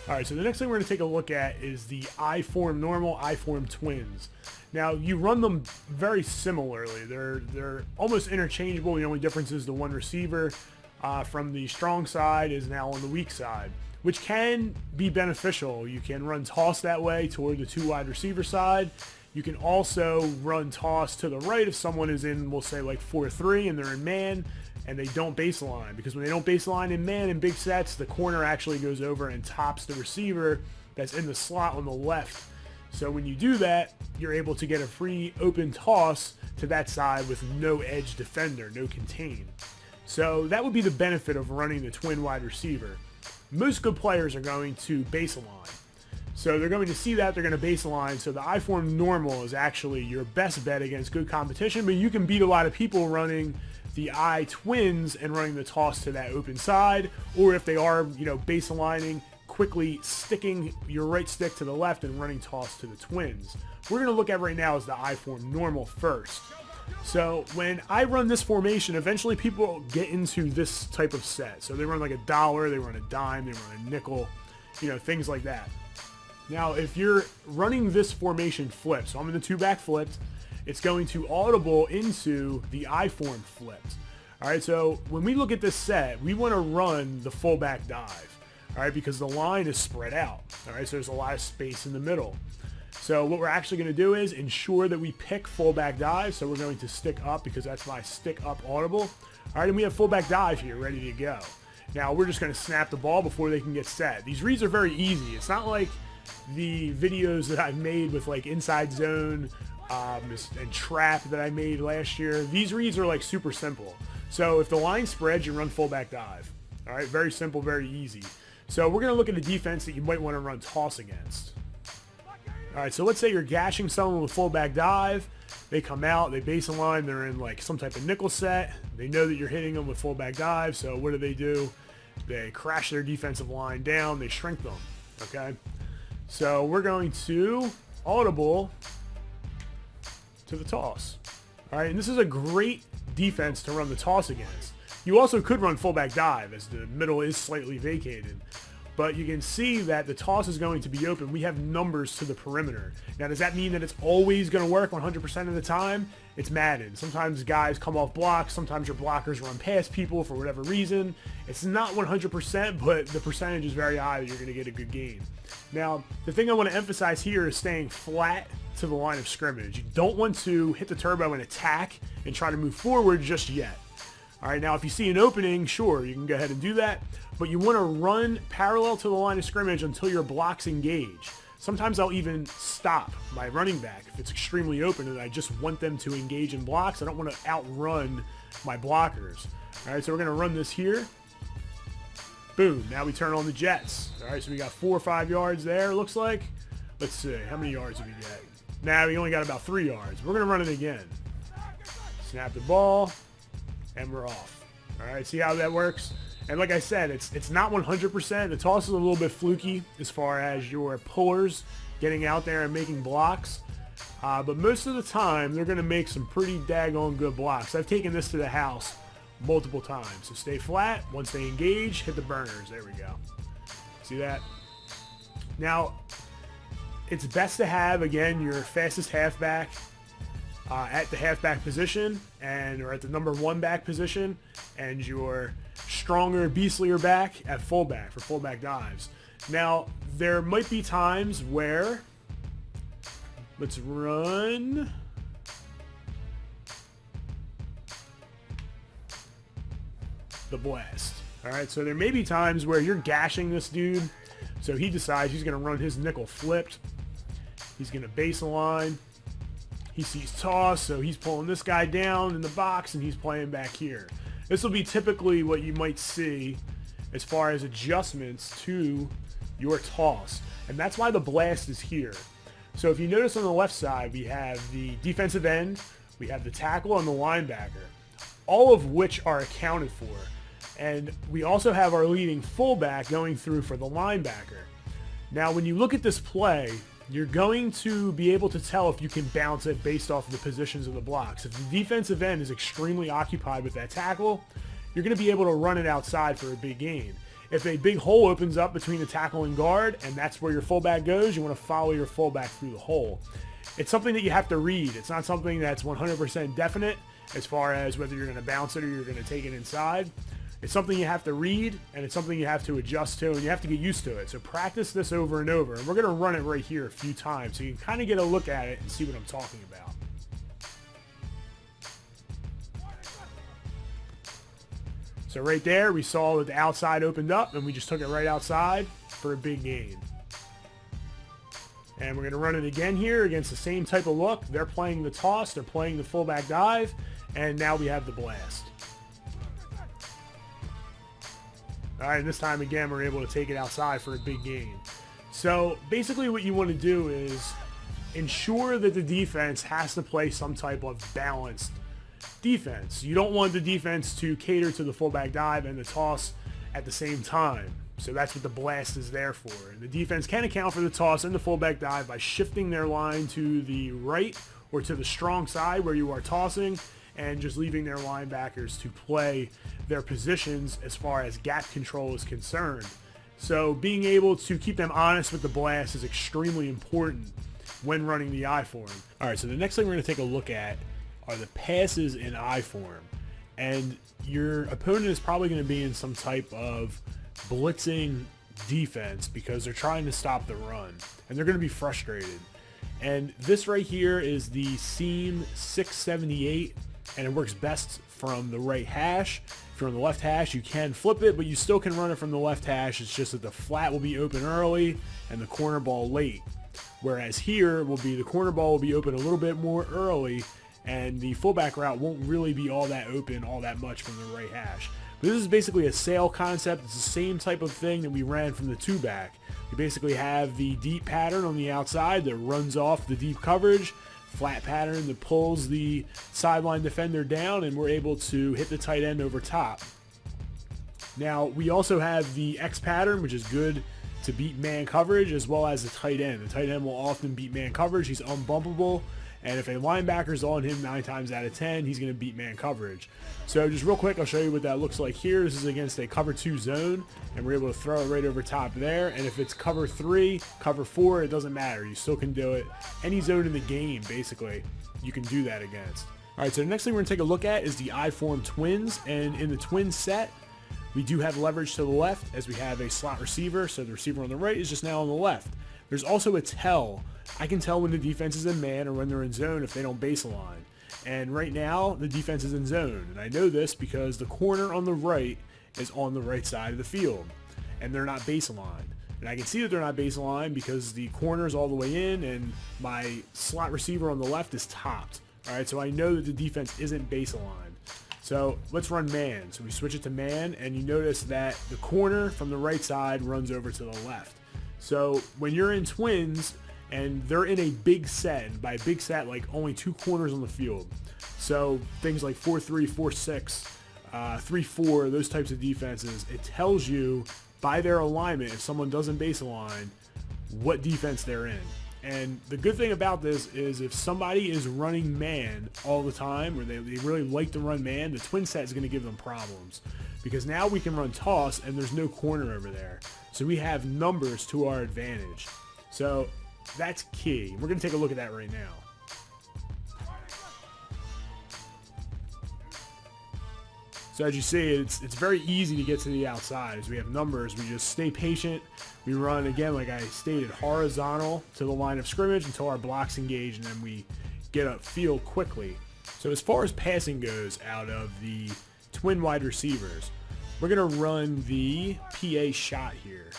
All right, so the next thing we're going to take a look at is the I-form normal, I-form twins. Now, you run them very similarly. They're almost interchangeable. The only difference is the one receiver from the strong side is now on the weak side, which can be beneficial. You can run toss that way toward the 2 wide receiver side. You can also run toss to the right if someone is in, we'll say, like 4-3 and they're in man and they don't baseline, because when they don't baseline in man in big sets, the corner actually goes over and tops the receiver that's in the slot on the left. So when you do that, you're able to get a free open toss to that side with no edge defender, no contain. So that would be the benefit of running the twin wide receiver. Most good players are going to baseline. So they're going to see that, they're going to baseline. So the I-form normal is actually your best bet against good competition, but you can beat a lot of people running the I-twins and running the toss to that open side, or if they are, baselining, quickly sticking your right stick to the left and running toss to the twins. We're going to look at right now is the I-form normal first. So when I run this formation, eventually people get into this type of set. So they run like $1, they run a dime, they run a nickel, things like that. Now, if you're running this formation flip, so I'm in the 2-back flipped, it's going to audible into the I-form flipped. All right, so when we look at this set, we want to run the fullback dive, all right, because the line is spread out. All right, so there's a lot of space in the middle. So what we're actually going to do is ensure that we pick fullback dive. So we're going to stick up because that's my stick up audible. All right, and we have fullback dive here ready to go. Now we're just going to snap the ball before they can get set. These reads are very easy. It's not like the videos that I've made with like inside zone and trap that I made last year. These reads are like super simple. So if the line spreads, you run fullback dive. All right, very simple, very easy. So we're going to look at a defense that you might want to run toss against. All right, so let's say you're gashing someone with fullback dive. They come out, they baseline, they're in like some type of nickel set. They know that you're hitting them with fullback dive, so what do? They crash their defensive line down, they shrink them, okay? So we're going to audible to the toss. All right, and this is a great defense to run the toss against. You also could run fullback dive as the middle is slightly vacated. But you can see that the toss is going to be open. We have numbers to the perimeter. Now, does that mean that it's always going to work 100% of the time? It's Madden. Sometimes guys come off blocks. Sometimes your blockers run past people for whatever reason. It's not 100%, but the percentage is very high that you're going to get a good game. Now, the thing I want to emphasize here is staying flat to the line of scrimmage. You don't want to hit the turbo and attack and try to move forward just yet. All right, now if you see an opening, sure, you can go ahead and do that, but you want to run parallel to the line of scrimmage until your blocks engage. Sometimes I'll even stop my running back if it's extremely open and I just want them to engage in blocks. I don't want to outrun my blockers. All right, so we're going to run this here. Boom, now we turn on the jets. All right, so we got 4 or 5 yards there, it looks like. Let's see, how many yards did we get? Now we only got about 3 yards. We're going to run it again. Snap the ball. And we're off. All right, see how that works? And like I said, it's not 100%. The toss is a little bit fluky as far as your pullers getting out there and making blocks. But most of the time, they're going to make some pretty daggone good blocks. I've taken this to the house multiple times. So stay flat. Once they engage, hit the burners. There we go. See that? Now, it's best to have, again, your fastest halfback at the halfback position or at the number 1 back position, and your stronger, beastlier back at fullback for fullback dives. Now, there might be times where, let's run the blast. All right, so there may be times where you're gashing this dude, so he decides he's going to run his nickel flipped. He's going to baseline. He sees toss, so he's pulling this guy down in the box, and he's playing back here. This will be typically what you might see as far as adjustments to your toss, and that's why the blast is here. So if you notice on the left side, we have the defensive end, we have the tackle, and the linebacker, all of which are accounted for. And we also have our leading fullback going through for the linebacker. Now, when you look at this play, you're going to be able to tell if you can bounce it based off of the positions of the blocks. If the defensive end is extremely occupied with that tackle, you're going to be able to run it outside for a big gain. If a big hole opens up between the tackle and guard, and that's where your fullback goes, you want to follow your fullback through the hole. It's something that you have to read. It's not something that's 100% definite as far as whether you're going to bounce it or you're going to take it inside. It's something you have to read, and it's something you have to adjust to, and you have to get used to it. So practice this over and over. And we're going to run it right here a few times so you can kind of get a look at it and see what I'm talking about. So right there, we saw that the outside opened up, and we just took it right outside for a big gain. And we're going to run it again here against the same type of look. They're playing the toss, they're playing the fullback dive, and now we have the blast. All right, this time again, we're able to take it outside for a big gain. So basically what you want to do is ensure that the defense has to play some type of balanced defense. You don't want the defense to cater to the fullback dive and the toss at the same time. So that's what the blast is there for. And the defense can account for the toss and the fullback dive by shifting their line to the right or to the strong side where you are tossing, and just leaving their linebackers to play their positions as far as gap control is concerned. So being able to keep them honest with the blast is extremely important when running the I form. All right, so the next thing we're going to take a look at are the passes in I form. And your opponent is probably going to be in some type of blitzing defense because they're trying to stop the run, and they're going to be frustrated. And this right here is the seam 678, and it works best from the right hash. If you're on the left hash, you can flip it, but you still can run it from the left hash. It's just that the flat will be open early and the corner ball late. Whereas here will be the corner ball will be open a little bit more early, and the fullback route won't really be all that open all that much from the right hash. But this is basically a sail concept. It's the same type of thing that we ran from the two back. You basically have the deep pattern on the outside that runs off the deep coverage, flat pattern that pulls the sideline defender down, and we're able to hit the tight end over top. Now, we also have the X pattern, which is good to beat man coverage, as well as the tight end. The tight end will often beat man coverage. He's unbumpable, and if a linebacker's on him 9 times out of 10, he's going to beat man coverage. So just real quick, I'll show you what that looks like here. This is against a cover 2 zone, and we're able to throw it right over top there. And if it's cover 3, cover 4, it doesn't matter. You still can do it. Any zone in the game, basically, you can do that against. All right, so the next thing we're going to take a look at is the I-form twins. And in the twin set, we do have leverage to the left as we have a slot receiver. So the receiver on the right is just now on the left. There's also a tell. I can tell when the defense is in man or when they're in zone if they don't baseline. And right now, the defense is in zone. And I know this because the corner on the right is on the right side of the field. And they're not baseline. And I can see that they're not baseline because the corner is all the way in and my slot receiver on the left is topped. All right, so I know that the defense isn't baseline. So let's run man. So we switch it to man, and you notice that the corner from the right side runs over to the left. So when you're in twins, and they're in a big set, and by big set, like only 2 corners on the field. So things like 4-3, 4-6, 3-4, those types of defenses, it tells you by their alignment, if someone doesn't baseline, what defense they're in. And the good thing about this is if somebody is running man all the time, or they really like to run man, the twin set is going to give them problems. Because now we can run toss, and there's no corner over there. So we have numbers to our advantage. So that's key. We're going to take a look at that right now. So as you see, it's very easy to get to the outside. As we have numbers, we just stay patient. We run, again, like I stated, horizontal to the line of scrimmage until our blocks engage, and then we get upfield quickly. So as far as passing goes out of the twin wide receivers, we're going to run the PA shot here.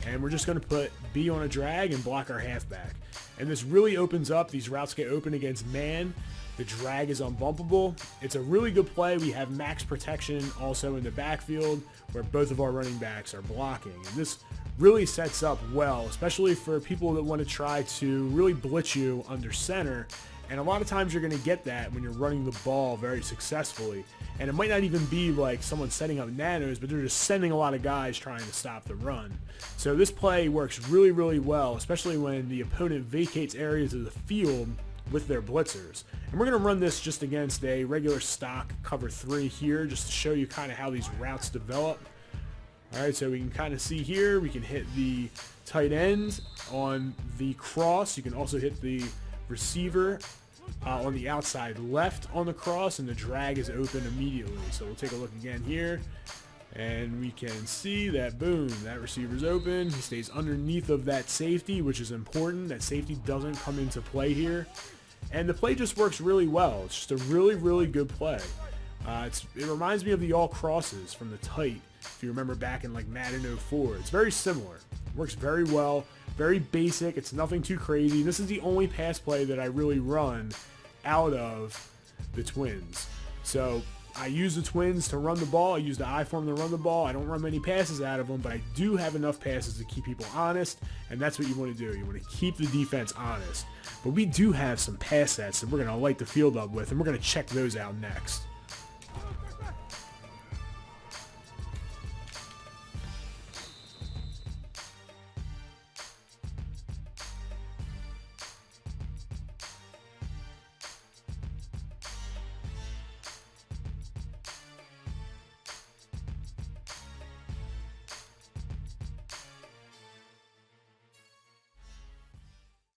And we're just going to put B on a drag and block our halfback. And this really opens up. These routes get open against man. The drag is unbumpable. It's a really good play. We have max protection also in the backfield where both of our running backs are blocking. And this really sets up well, especially for people that want to try to really blitz you under center. And a lot of times you're going to get that when you're running the ball very successfully. And it might not even be like someone setting up nanos, but they're just sending a lot of guys trying to stop the run. So this play works really, really well, especially when the opponent vacates areas of the field with their blitzers. And we're going to run this just against a regular stock cover 3 here, just to show you kind of how these routes develop. All right, so we can kind of see here, we can hit the tight end on the cross. You can also hit the receiver on the outside left on the cross, and the drag is open immediately. So we'll take a look again here, and we can see that, boom, that receiver's open. He stays underneath of that safety, which is important. That safety doesn't come into play here. And the play just works really well. It's just a really, really good play. It reminds me of the all crosses from the tight, if you remember back in like Madden 04. It's very similar. It works very well, very basic. It's nothing too crazy. This is the only pass play that I really run out of the Twins. So I use the Twins to run the ball. I use the I-form to run the ball. I don't run many passes out of them, but I do have enough passes to keep people honest, and that's what you want to do. You want to keep the defense honest. But we do have some pass sets that we're going to light the field up with, and we're going to check those out next.